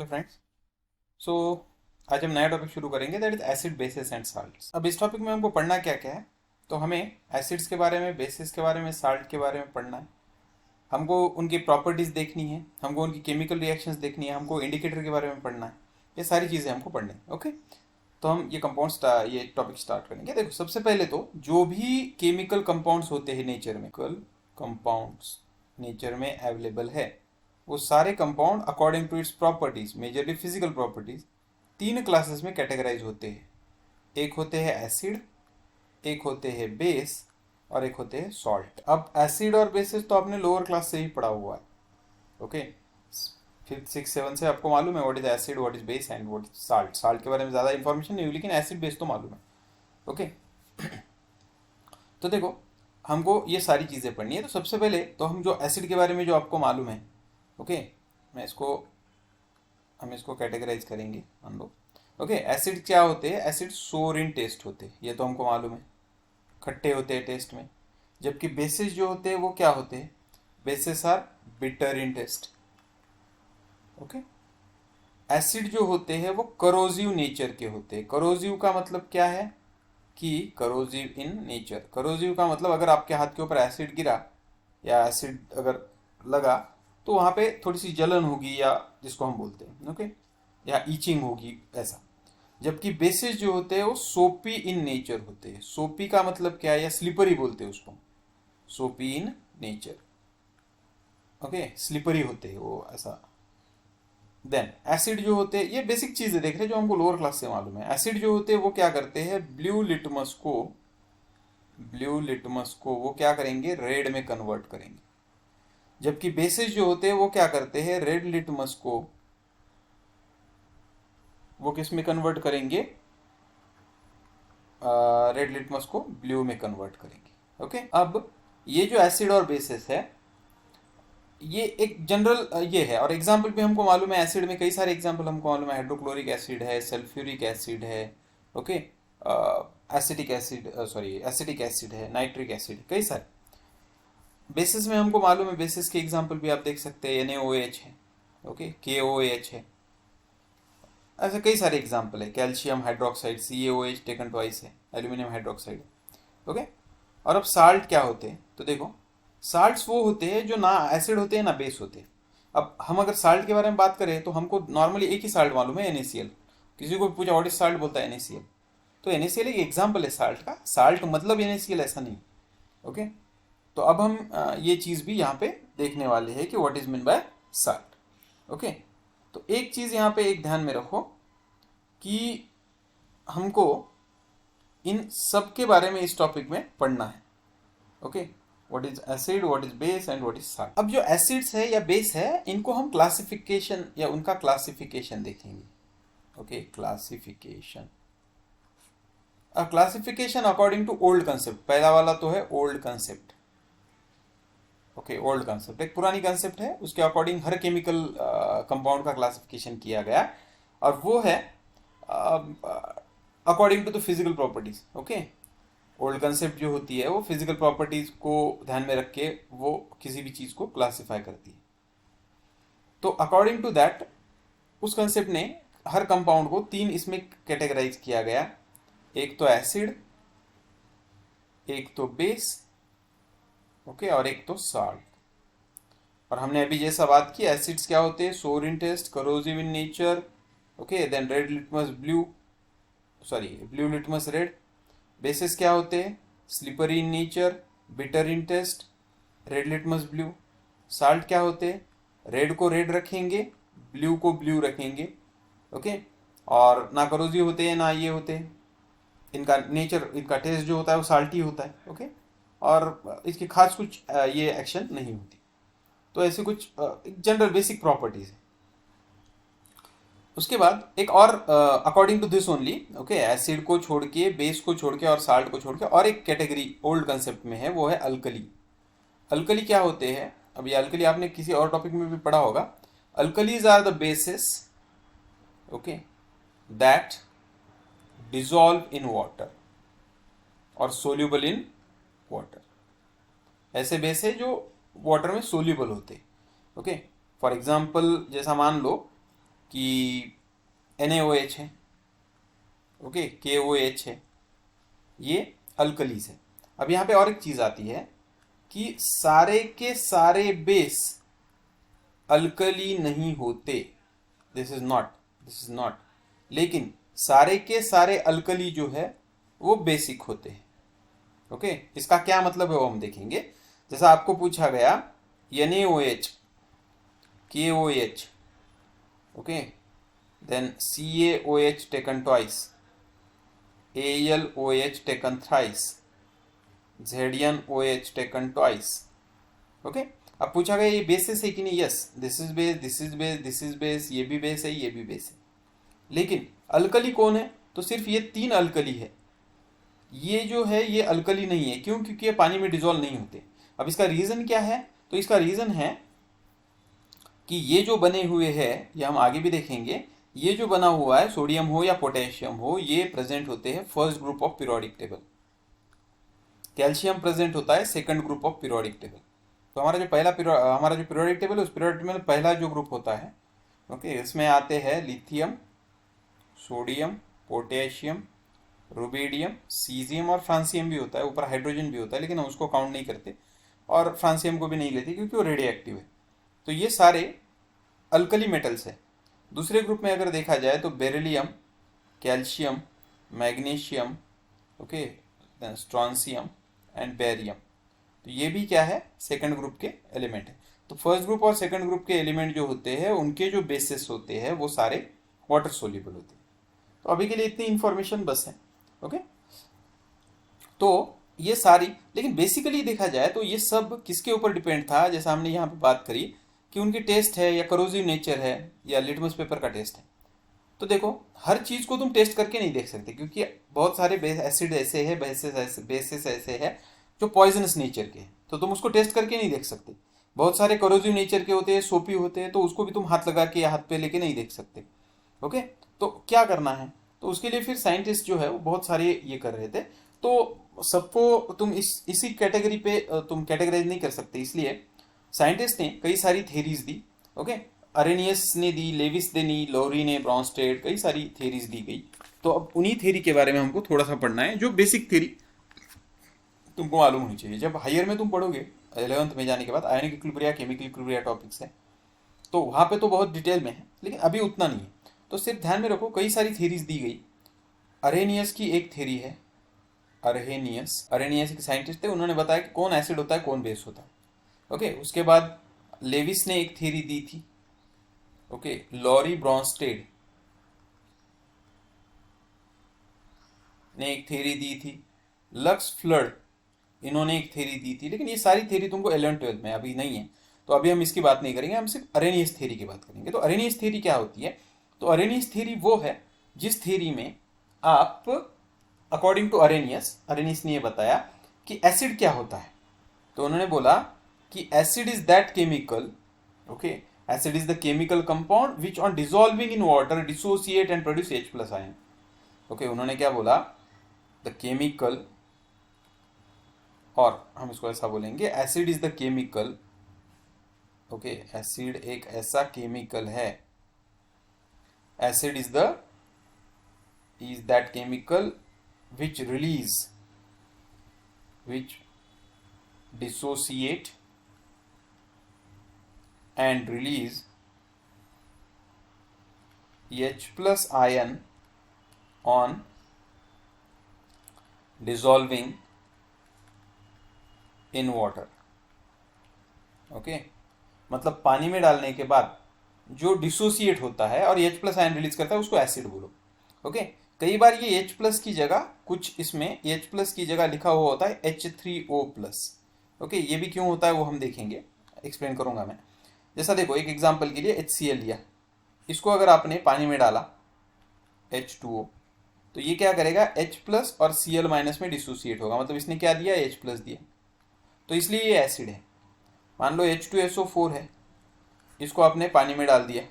Hello friends. सो आज हम नया टॉपिक शुरू करेंगे, that is acid basis and salts. अब इस टॉपिक में हमको पढ़ना क्या क्या है, तो हमें एसिड्स के बारे में, बेसिस के बारे में, साल्ट के बारे में पढ़ना है। हमको उनकी प्रॉपर्टीज़ देखनी है, हमको उनकी केमिकल रिएक्शंस देखनी है, हमको इंडिकेटर के बारे में पढ़ना है। ये सारी चीज़ें हमको पढ़नी है। ओके, तो हम ये टॉपिक स्टार्ट करेंगे। देखो, सबसे पहले तो जो भी केमिकल कंपाउंड्स होते हैं नेचर में, केमिकल कंपाउंड्स नेचर में अवेलेबल है, वो सारे compound according to its properties, majorly physical properties, तीन क्लासेस में कैटेगराइज होते हैं। एक होते हैं एसिड, एक होते हैं बेस, और एक होते हैं सॉल्ट। अब एसिड और बेसिस तो आपने लोअर क्लास से ही पढ़ा हुआ है। ओके, फिफ्थ सिक्स सेवन से आपको मालूम है what is acid, what is base and what is salt. Salt के बारे में ज़्यादा इंफॉर्मेशन नहीं हुई, लेकिन एसिड बेस तो मालूम है। ओके, तो देखो, हमको ये सारी चीज़ें पढ़नी है। तो सबसे पहले तो हम जो एसिड के बारे में जो आपको मालूम है, ओके, मैं इसको हम इसको कैटेगराइज करेंगे हम लोग। ओके, एसिड क्या होते हैं? एसिड सोर इन टेस्ट होते हैं, ये तो हमको मालूम है, खट्टे होते हैं टेस्ट में। जबकि बेसिस जो होते हैं वो क्या होते हैं? Bases are bitter in taste. Okay, acid जो होते हैं वो करोजिव नेचर के होते हैं। करोजिव का मतलब क्या है कि करोजिव इन नेचर। करोजिव का मतलब अगर आपके हाथ के ऊपर एसिड गिरा या एसिड अगर लगा तो वहाँ पे थोड़ी सी जलन होगी, या जिसको हम बोलते हैं ओके, या ईचिंग होगी, ऐसा। जबकि बेसिस जो होते हैं वो सोपी इन नेचर होते हैं। सोपी का मतलब क्या है? या स्लिपरी बोलते हैं उसको, सोपी इन नेचर। ओके, स्लिपरी होते हैं वो, ऐसा। देन एसिड जो होते हैं, ये बेसिक चीजें देख रहे हैं जो हमको लोअर क्लास से मालूम है। एसिड जो होते हैं वो क्या करते हैं? ब्लू लिटमस को वो क्या करेंगे? रेड में कन्वर्ट करेंगे। जबकि बेसिस जो होते हैं वो क्या करते हैं? रेड लिटमस को वो किस में कन्वर्ट करेंगे? रेड लिटमस को ब्लू में कन्वर्ट करेंगे। ओके, अब ये जो एसिड और बेसिस है, ये एक जनरल ये है। और एग्जाम्पल भी हमको मालूम है, एसिड में कई सारे एग्जाम्पल हमको मालूम है। हाइड्रोक्लोरिक एसिड है, सल्फ्यूरिक एसिड है, okay, acetic acid, sorry acetic acid है, नाइट्रिक एसिड, कई सारे। बेसिस में हमको मालूम है, बेसिस के एग्जाम्पल भी आप देख सकते हैं, NaOH है, ओके, KOH है, ऐसे कई सारे एग्जाम्पल है। Calcium hydroxide, CaOH taken twice है, एल्यूमिनियम हाइड्रोक्साइड, ओके। और अब साल्ट क्या होते हैं? तो देखो, साल्ट्स वो होते हैं जो ना एसिड होते हैं ना बेस होते हैं। अब हम अगर साल्ट के बारे में बात करें तो हमको नॉर्मली एक ही साल्ट मालूम है, NaCl। किसी को भी पूछा व्हाट इज साल्ट, बोलता है NaCl। तो NaCl एक एग्जाम्पल है साल्ट का। साल्ट मतलब NaCl ऐसा नहीं, ओके। तो अब हम ये चीज़ भी यहाँ पे देखने वाले हैं कि what is mean bye salt. Okay, तो एक चीज़ यहाँ पे एक ध्यान में रखो कि हमको इन सब के बारे में इस टॉपिक में पढ़ना है। Okay, what is acid, what is base and what is salt. अब जो एसिड्स है या बेस है, इनको हम क्लासिफिकेशन या उनका क्लासिफिकेशन देखेंगे। Okay, classification. Classification according to old concept. पहला वाला तो है old concept. Okay, old concept एक पुरानी कंसेप्ट है, उसके अकॉर्डिंग हर केमिकल कंपाउंड का क्लासिफिकेशन किया गया, और वो है according to the physical properties. Okay, old concept जो होती है वो फिजिकल प्रॉपर्टीज को ध्यान में रख के वो किसी भी चीज को क्लासिफाई करती है। तो अकॉर्डिंग टू दैट, उस कंसेप्ट ने हर कंपाउंड को तीन इसमें कैटेगराइज किया गया। एक तो एसिड, एक तो बेस, ओके, और एक तो साल्ट। और हमने अभी जैसा बात की, एसिड्स क्या होते हैं? Sour in taste, corrosive in nature, okay, then red litmus blue, sorry blue litmus red. Bases क्या होते हैं? Slippery in nature, bitter in taste, red litmus blue. Salt क्या होते हैं? रेड को रेड रखेंगे, ब्लू को ब्लू रखेंगे, ओके, और ना करोजिव होते हैं ना ये होते हैं। इनका नेचर, इनका टेस्ट जो होता है वो साल्टी होता है, ओके, और इसकी खास कुछ ये एक्शन नहीं होती। तो ऐसे कुछ जनरल बेसिक प्रॉपर्टीज है। उसके बाद एक और according to this only, okay, acid को छोड़ के, बेस को छोड़ के और साल्ट को छोड़ के और एक कैटेगरी ओल्ड कंसेप्ट में है, वो है अल्कली। अल्कली क्या होते हैं? अब ये अल्कली आपने किसी और टॉपिक में भी पढ़ा होगा। Alkalis are the bases, okay, that dissolve in water और सोल्यूबल इन वाटर। ऐसे बेस है जो वाटर में सोल्यूबल होते, ओके। फॉर एग्जाम्पल, जैसा मान लो कि NaOH है, ओके, KOH है, ये अल्कलीज है। अब यहाँ पे और एक चीज आती है कि सारे के सारे बेस अल्कली नहीं होते, दिस इज नॉट, लेकिन सारे के सारे अल्कली जो है वो बेसिक होते हैं। ओके, इसका क्या मतलब है वो हम देखेंगे। जैसा आपको पूछा गया NaOH, KOH, okay, then CaOH taken twice, AlOH taken thrice, ZnOH taken twice, okay. अब पूछा गया ये बेसिस है कि नहीं, yes, this is base, this is base, this is base, ये भी बेस है, ये भी बेस है, लेकिन अल्कली कौन है, तो सिर्फ ये 3 अल्कली है। ये जो है ये अल्कली नहीं है, क्यों, क्योंकि ये पानी में डिजोल्व नहीं होते। अब इसका रीजन क्या है, तो इसका रीजन है कि ये जो बने हुए हैं, ये हम आगे भी देखेंगे, ये जो बना हुआ है सोडियम हो या पोटेशियम हो, ये प्रेजेंट होते हैं first group of periodic table. Calcium present होता है second group of periodic table. तो हमारा जो पीरियोडिक टेबल है, उस पीरियोडिक टेबल में पहला जो ग्रुप होता है, ओके, इसमें आते हैं lithium, sodium, potassium, rubidium, caesium और फ्रांसियम भी होता है, ऊपर हाइड्रोजन भी होता है, लेकिन हम उसको काउंट नहीं करते और फ्रांसियम को भी नहीं लेते क्योंकि वो रेडियो एक्टिव है। तो ये सारे अल्कली मेटल्स है। दूसरे ग्रुप में अगर देखा जाए तो beryllium, calcium, magnesium, okay, strontium and barium, तो ये भी क्या है, सेकंड ग्रुप के एलिमेंट है। तो फर्स्ट ग्रुप और सेकंड ग्रुप के एलिमेंट जो होते हैं उनके जो बेसिस होते हैं वो सारे वाटर सोल्यूबल होते हैं। तो अभी के लिए इतनी इंफॉर्मेशन बस है, ओके। तो ये सारी, लेकिन बेसिकली देखा जाए तो ये सब किसके ऊपर डिपेंड था, जैसा हमने यहाँ पे बात करी कि उनकी टेस्ट है या करोजिव नेचर है या लिटमस पेपर का टेस्ट है। तो देखो, हर चीज को तुम टेस्ट करके नहीं देख सकते, क्योंकि बहुत सारे एसिड ऐसे है, बेसिस ऐसे है जो पॉइजनस नेचर के हैं, तो तुम उसको टेस्ट करके नहीं देख सकते। बहुत सारे करोजिव नेचर के होते हैं, सोपी होते हैं, तो उसको भी तुम हाथ लगा के या हाथ पे लेके नहीं देख सकते, ओके। तो क्या करना है, तो उसके लिए फिर साइंटिस्ट जो है वो बहुत सारे ये कर रहे थे। तो सबको तुम इसी कैटेगरी पे तुम कैटेगराइज नहीं कर सकते, इसलिए साइंटिस्ट ने कई सारी थेरीज दी, ओके। अरेनियस ने दी, लेविस ने दी, लोरी ने, ब्रॉन्स्टेड, कई सारी थेरीज दी गई। तो अब उन्हीं थेरी के बारे में हमको थोड़ा सा पढ़ना है, जो बेसिक थेरी तुमको मालूम होनी चाहिए। जब हायर में तुम पढ़ोगे 11th में जाने के बाद, आयनिक इक्विलिब्रिया, केमिकल इक्विलिब्रिया टॉपिक्स है, तो वहाँ पे तो बहुत डिटेल में है, लेकिन अभी उतना नहीं है। तो सिर्फ ध्यान में रखो, कई सारी थेरीज दी गई। अरेनियस की एक थेरी है, अरेनियस एक साइंटिस्ट थे, उन्होंने बताया कि कौन एसिड होता है, कौन बेस होता है, ओके। उसके बाद लेविस ने एक थेरी दी थी, ओके। लॉरी ब्रॉन्स्टेड ने एक थेरी दी थी, लक्स फ्लड, इन्होंने एक थेरी दी थी, लेकिन ये सारी थेरी तुमको 11th-12th में अभी नहीं है, तो अभी हम इसकी बात नहीं करेंगे, हम सिर्फ अरेनियस थेरी की बात करेंगे। तो अरेनियस थेरी क्या होती है, तो अरेनियस थेरी वो है जिस थेरी में आप, अकॉर्डिंग टू अरेनियस ने ये बताया कि एसिड क्या होता है। तो उन्होंने बोला कि acid is that chemical, okay, acid is the chemical compound which on dissolving in water dissociate and produce H+ ion, okay. उन्होंने क्या बोला, द केमिकल, और हम इसको ऐसा बोलेंगे, acid is the chemical, okay, acid एक ऐसा केमिकल है, acid is that chemical which dissociate and release H+ ion on dissolving in water, okay. मतलब पानी में डालने के बाद जो डिसोसिएट होता है और H+ आयन रिलीज करता है उसको एसिड बोलो, ओके। कई बार ये H+ की जगह, कुछ इसमें H+ की जगह लिखा हुआ होता है H3O+, ओके। ये भी क्यों होता है वो हम देखेंगे, एक्सप्लेन करूंगा मैं। जैसा देखो, एक एग्जांपल के लिए HCl लिया, इसको अगर आपने पानी में डाला H2O, तो ये क्या करेगा, H+ और Cl- में डिसोसिएट होगा, मतलब इसने क्या दिया, H+ दिया, तो इसलिए ये एसिड है। मान लो H2SO4 है, इसको आपने पानी में डाल दिया,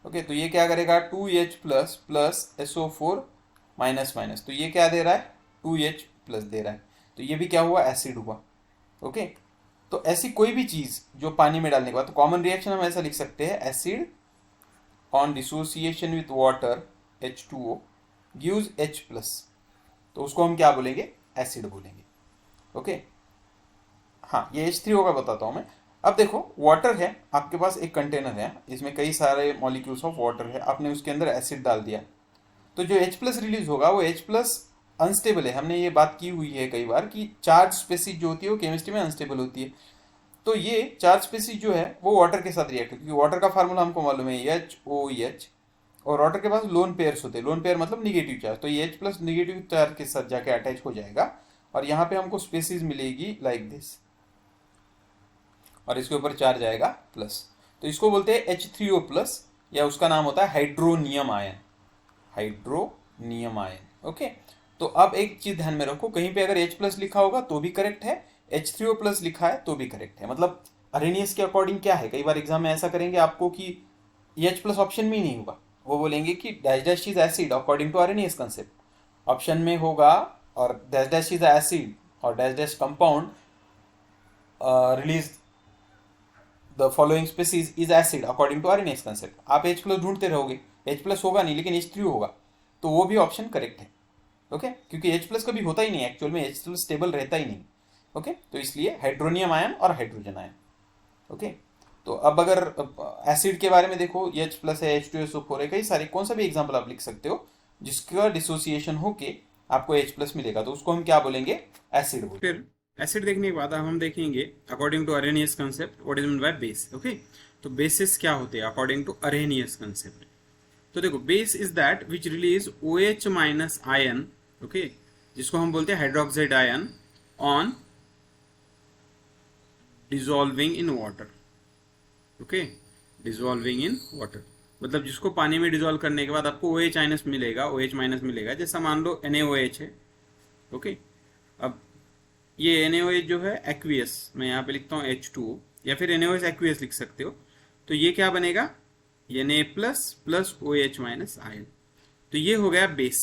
ओके, तो ये क्या करेगा, 2H+ प्लस SO4 तो ये क्या दे रहा है, 2H+ दे रहा है, तो ये भी क्या हुआ, एसिड हुआ, ओके। तो ऐसी कोई भी चीज जो पानी में डालने के बाद, तो कॉमन रिएक्शन हम ऐसा लिख सकते हैं, acid on dissociation with water H2O gives H+, तो उसको हम क्या बोलेंगे, एसिड बोलेंगे। ओके, हाँ ये H3O का बताता हूँ मैं। अब देखो वाटर है आपके पास, एक कंटेनर है, इसमें कई सारे मॉलिक्यूल्स ऑफ वाटर है, आपने उसके अंदर एसिड डाल दिया, तो जो H+ रिलीज होगा वो H+ अनस्टेबल है। हमने ये बात की हुई है कई बार कि चार्ज स्पेसीज जो होती है वो केमिस्ट्री में अनस्टेबल होती है। तो ये चार्ज स्पेसीज जो है वो वाटर के साथ रिएक्ट, क्योंकि वाटर का फार्मूला हमको मालूम है HOH, और वाटर के पास लोन पेयर्स होते हैं, लोन पेयर मतलब निगेटिव चार्ज, तो ये H+ निगेटिव चार्ज के साथ जाके अटैच हो जाएगा और यहाँ पे हमको स्पेसीज मिलेगी लाइक दिस, और इसके ऊपर चार्ज आएगा प्लस, तो इसको बोलते हैं H3O+, या उसका नाम होता है hydronium ion, hydronium ion. Okay, तो अब एक चीज ध्यान में रखो, कहीं पे अगर H+ लिखा होगा तो भी करेक्ट है, H3O+ लिखा है तो भी करेक्ट है। मतलब अरेनियस के अकॉर्डिंग क्या है, कई बार एग्जाम में ऐसा करेंगे आपको कि H+ ऑप्शन में ही नहीं होगा, वो बोलेंगे कि dash dash is acid according to Arrhenius concept, option में होगा और डैश डैश इज एसिड और dash dash compound release the following species is acid according to Arrhenius concept. आप H+ ढूंढते रहोगे, H+ होगा नहीं लेकिन H3O होगा, तो वो भी ऑप्शन करेक्ट है। ओके, क्योंकि H+ कभी होता ही नहीं, एक्चुअल में H+ स्टेबल रहता ही नहीं। ओके, तो इसलिए हाइड्रोनियम आयन और हाइड्रोजन आयन। ओके, तो अब अगर एसिड के बारे में देखो, H+ है, H2SO4 है, कई सारे, कौन सा भी एग्जाम्पल आप लिख सकते हो जिसका डिसोसिएशन होके आपको H+ मिलेगा, तो उसको हम क्या बोलेंगे, एसिड बोलेंगे। फिर एसिड देखने के बाद अब हम देखेंगे according to Arrhenius concept what is mean by base. Okay, तो बेसिस क्या होते हैं अकॉर्डिंग टू अरेनियस कंसेप्ट। तो देखो base is that which release OH minus ion, okay, जिसको हम बोलते हैं hydroxide ion on dissolving in water. Okay, dissolving in water मतलब जिसको पानी में डिजॉल्व करने के बाद आपको OH माइनस मिलेगा, OH माइनस मिलेगा, जैसा मान लो NaOH है। ओके, अब ये NaOH जो है एक्वियस, मैं यहाँ पे लिखता हूँ H2O, या फिर NaOH एक्वियस लिख सकते हो, तो ये क्या बनेगा, Na plus OH minus ion, तो ये हो गया बेस।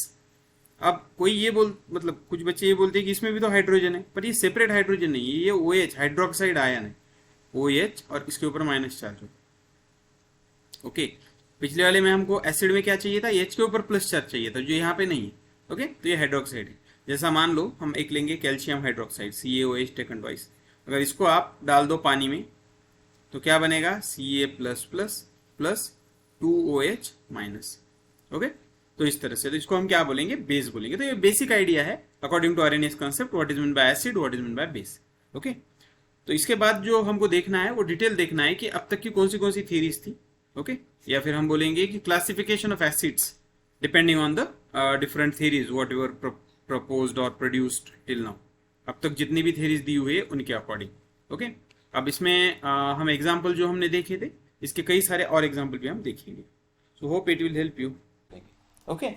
अब कोई ये मतलब कुछ बच्चे ये बोलते हैं कि इसमें भी तो हाइड्रोजन है, पर ये सेपरेट हाइड्रोजन नहीं है, ये OH हाइड्रोक्साइड आयन है, OH और इसके ऊपर माइनस चार्ज हो। ओके, पिछले वाले में हमको एसिड में क्या चाहिए था, H के ऊपर प्लस चार्ज चाहिए था, जो यहाँ पे नहीं है। ओके, तो ये हाइड्रोक्साइड है। जैसा मान लो हम एक लेंगे calcium hydroxide CaOH taken twice, अगर इसको आप डाल दो पानी में तो क्या बनेगा, Ca++ 2OH माइनस। ओके, तो इस तरह से, तो इसको हम क्या बोलेंगे, बेस बोलेंगे। तो ये बेसिक आइडिया है according to Arrhenius concept, what is mean by acid, what is mean by base. Okay, तो इसके बाद जो हमको देखना है वो डिटेल देखना है कि अब तक की कौन सी थीरीज थी। ओके, या फिर हम बोलेंगे कि classification of acids depending on the different theories what ever proposed और प्रोड्यूस्ड टिल नाउ। अब तक जितनी भी थीरीज दी हुई है उनके अकॉर्डिंग। ओके, अब इसमें हम एग्जाम्पल जो हमने देखे थे, इसके कई सारे और एग्जाम्पल भी हम देखेंगे। So hope it will help you. Okay,